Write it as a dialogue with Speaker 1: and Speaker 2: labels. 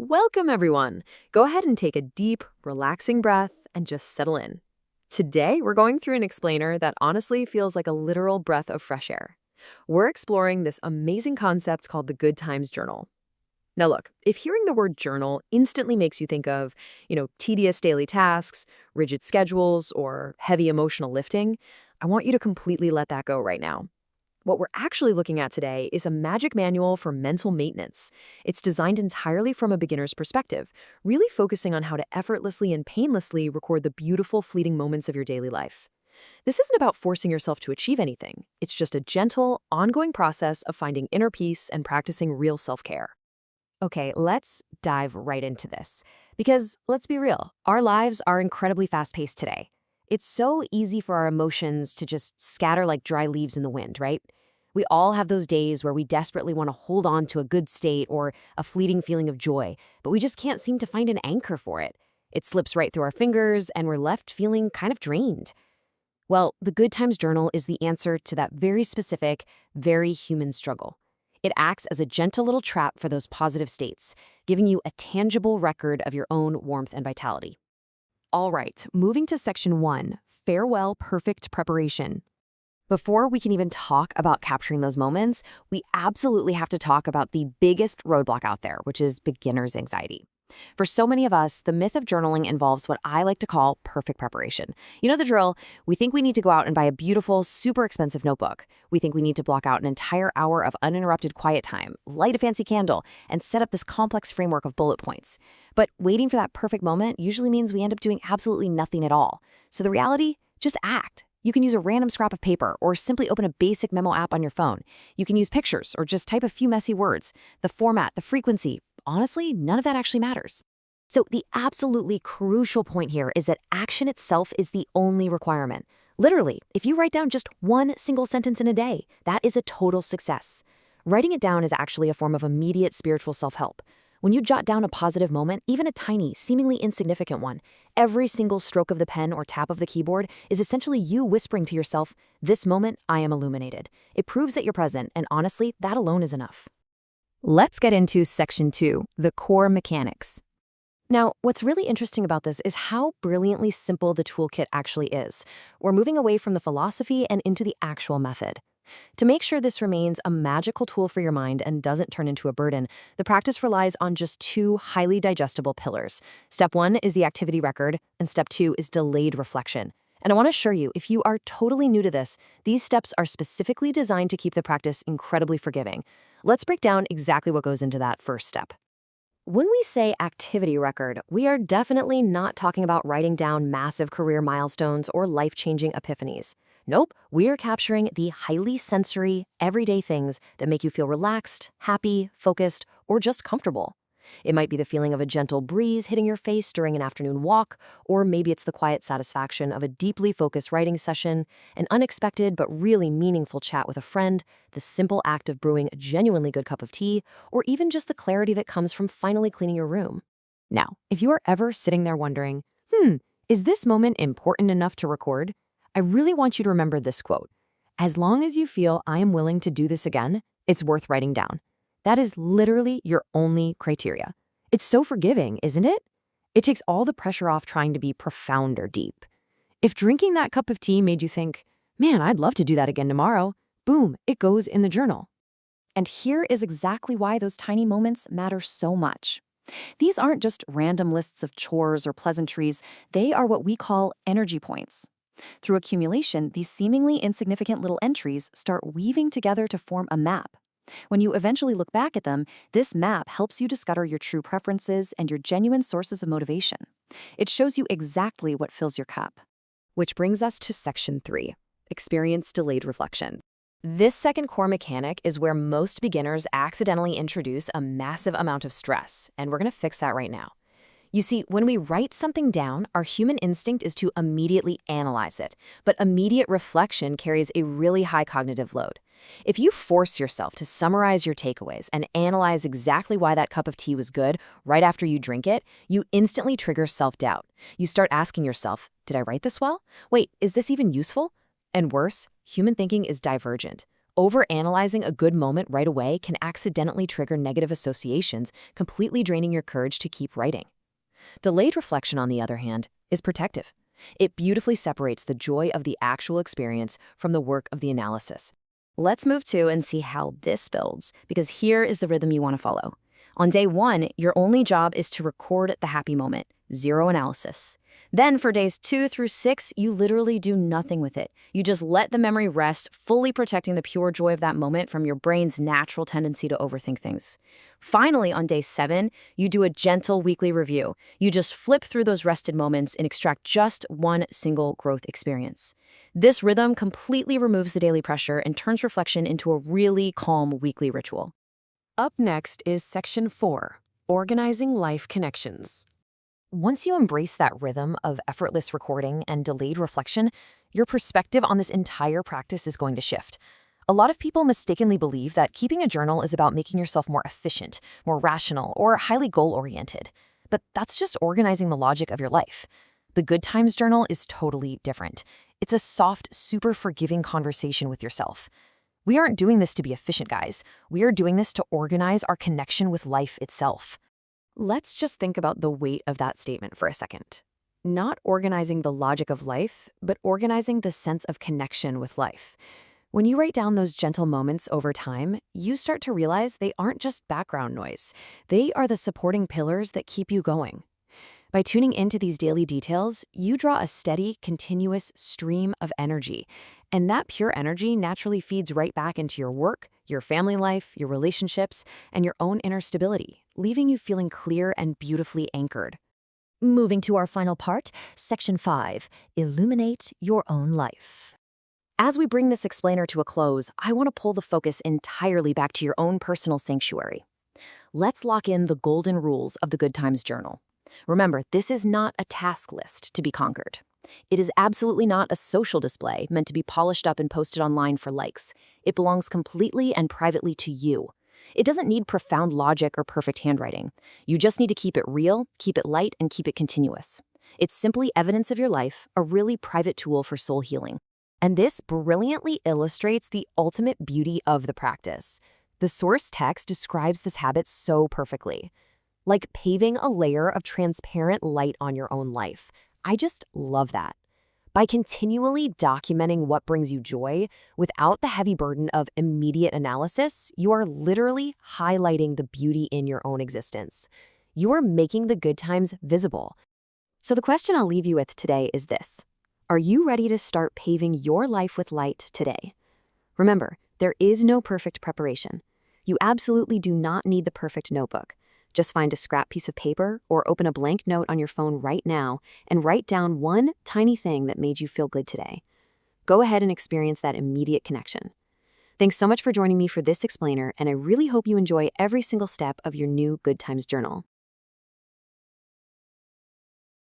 Speaker 1: Welcome, everyone. Go ahead and take a deep, relaxing breath and just settle in. Today, we're going through an explainer that honestly feels like a literal breath of fresh air. We're exploring this amazing concept called the Good Times Journal. Now, look, if hearing the word journal instantly makes you think of, tedious daily tasks, rigid schedules, or heavy emotional lifting, I want you to completely let that go right now. What we're actually looking at today is a magic manual for mental maintenance. It's designed entirely from a beginner's perspective, really focusing on how to effortlessly and painlessly record the beautiful, fleeting moments of your daily life. This isn't about forcing yourself to achieve anything. It's just a gentle, ongoing process of finding inner peace and practicing real self-care. Okay, let's dive right into this. Because let's be real, our lives are incredibly fast-paced today. It's so easy for our emotions to just scatter like dry leaves in the wind, right? We all have those days where we desperately want to hold on to a good state or a fleeting feeling of joy, but we just can't seem to find an anchor for it. It slips right through our fingers, and we're left feeling kind of drained. Well, the Good Times Journal is the answer to that very specific, very human struggle. It acts as a gentle little trap for those positive states, giving you a tangible record of your own warmth and vitality. All right, moving to section 1, farewell perfect preparation. Before we can even talk about capturing those moments, we absolutely have to talk about the biggest roadblock out there, which is beginner's anxiety. For so many of us, the myth of journaling involves what I like to call perfect preparation. You know the drill. We think we need to go out and buy a beautiful, super expensive notebook. We think we need to block out an entire hour of uninterrupted quiet time, light a fancy candle, and set up this complex framework of bullet points. But waiting for that perfect moment usually means we end up doing absolutely nothing at all. So the reality? Just act. You can use a random scrap of paper or simply open a basic memo app on your phone. You can use pictures or just type a few messy words. The format, the frequency, honestly, none of that actually matters. So the absolutely crucial point here is that action itself is the only requirement. Literally, if you write down just one single sentence in a day, that is a total success. Writing it down is actually a form of immediate spiritual self-help. When you jot down a positive moment, even a tiny, seemingly insignificant one, every single stroke of the pen or tap of the keyboard is essentially you whispering to yourself, "This moment, I am illuminated." It proves that you're present, and honestly, that alone is enough. Let's get into section 2, the core mechanics. Now, what's really interesting about this is how brilliantly simple the toolkit actually is. We're moving away from the philosophy and into the actual method. To make sure this remains a magical tool for your mind and doesn't turn into a burden, the practice relies on just two highly digestible pillars. Step 1 is the activity record, and step 2 is delayed reflection. And I want to assure you, if you are totally new to this, these steps are specifically designed to keep the practice incredibly forgiving. Let's break down exactly what goes into that first step. When we say activity record, we are definitely not talking about writing down massive career milestones or life-changing epiphanies. Nope, we're capturing the highly sensory, everyday things that make you feel relaxed, happy, focused, or just comfortable. It might be the feeling of a gentle breeze hitting your face during an afternoon walk, or maybe it's the quiet satisfaction of a deeply focused writing session, an unexpected but really meaningful chat with a friend, the simple act of brewing a genuinely good cup of tea, or even just the clarity that comes from finally cleaning your room. Now, if you are ever sitting there wondering, is this moment important enough to record? I really want you to remember this quote. As long as you feel I am willing to do this again, it's worth writing down. That is literally your only criteria. It's so forgiving, isn't it? It takes all the pressure off trying to be profound or deep. If drinking that cup of tea made you think, man, I'd love to do that again tomorrow, boom, it goes in the journal. And here is exactly why those tiny moments matter so much. These aren't just random lists of chores or pleasantries, they are what we call energy points. Through accumulation, these seemingly insignificant little entries start weaving together to form a map. When you eventually look back at them, this map helps you discover your true preferences and your genuine sources of motivation. It shows you exactly what fills your cup. Which brings us to section 3, experience delayed reflection. This second core mechanic is where most beginners accidentally introduce a massive amount of stress, and we're going to fix that right now. You see, when we write something down, our human instinct is to immediately analyze it, but immediate reflection carries a really high cognitive load. If you force yourself to summarize your takeaways and analyze exactly why that cup of tea was good right after you drink it, you instantly trigger self-doubt. You start asking yourself, did I write this well? Wait, is this even useful? And worse, human thinking is divergent. Overanalyzing a good moment right away can accidentally trigger negative associations, completely draining your courage to keep writing. Delayed reflection, on the other hand, is protective. It beautifully separates the joy of the actual experience from the work of the analysis. Let's move to and see how this builds, because here is the rhythm you want to follow. On day 1, your only job is to record the happy moment, zero analysis. Then for days 2 through 6, you literally do nothing with it. You just let the memory rest, fully protecting the pure joy of that moment from your brain's natural tendency to overthink things. Finally, on day 7, you do a gentle weekly review. You just flip through those rested moments and extract just one single growth experience. This rhythm completely removes the daily pressure and turns reflection into a really calm weekly ritual. Up next is Section 4, Organizing Life Connections. Once you embrace that rhythm of effortless recording and delayed reflection, your perspective on this entire practice is going to shift. A lot of people mistakenly believe that keeping a journal is about making yourself more efficient, more rational, or highly goal-oriented. But that's just organizing the logic of your life. The Good Times Journal is totally different. It's a soft, super forgiving conversation with yourself. We aren't doing this to be efficient, guys. We are doing this to organize our connection with life itself. Let's just think about the weight of that statement for a second. Not organizing the logic of life, but organizing the sense of connection with life. When you write down those gentle moments over time, you start to realize they aren't just background noise. They are the supporting pillars that keep you going. By tuning into these daily details, you draw a steady, continuous stream of energy. And that pure energy naturally feeds right back into your work, your family life, your relationships, and your own inner stability, leaving you feeling clear and beautifully anchored. Moving to our final part, Section 5, Illuminate Your Own Life. As we bring this explainer to a close, I want to pull the focus entirely back to your own personal sanctuary. Let's lock in the golden rules of the Good Times Journal. Remember, this is not a task list to be conquered. It is absolutely not a social display meant to be polished up and posted online for likes. It belongs completely and privately to you. It doesn't need profound logic or perfect handwriting. You just need to keep it real, keep it light, and keep it continuous. It's simply evidence of your life, a really private tool for soul healing. And this brilliantly illustrates the ultimate beauty of the practice. The source text describes this habit so perfectly. Like paving a layer of transparent light on your own life. I just love that. By continually documenting what brings you joy without the heavy burden of immediate analysis, you are literally highlighting the beauty in your own existence. You are making the good times visible. So the question I'll leave you with today is this. Are you ready to start paving your life with light today? Remember, there is no perfect preparation. You absolutely do not need the perfect notebook. Just find a scrap piece of paper or open a blank note on your phone right now and write down one tiny thing that made you feel good today. Go ahead and experience that immediate connection. Thanks so much for joining me for this explainer, and I really hope you enjoy every single step of your new Good Times Journal.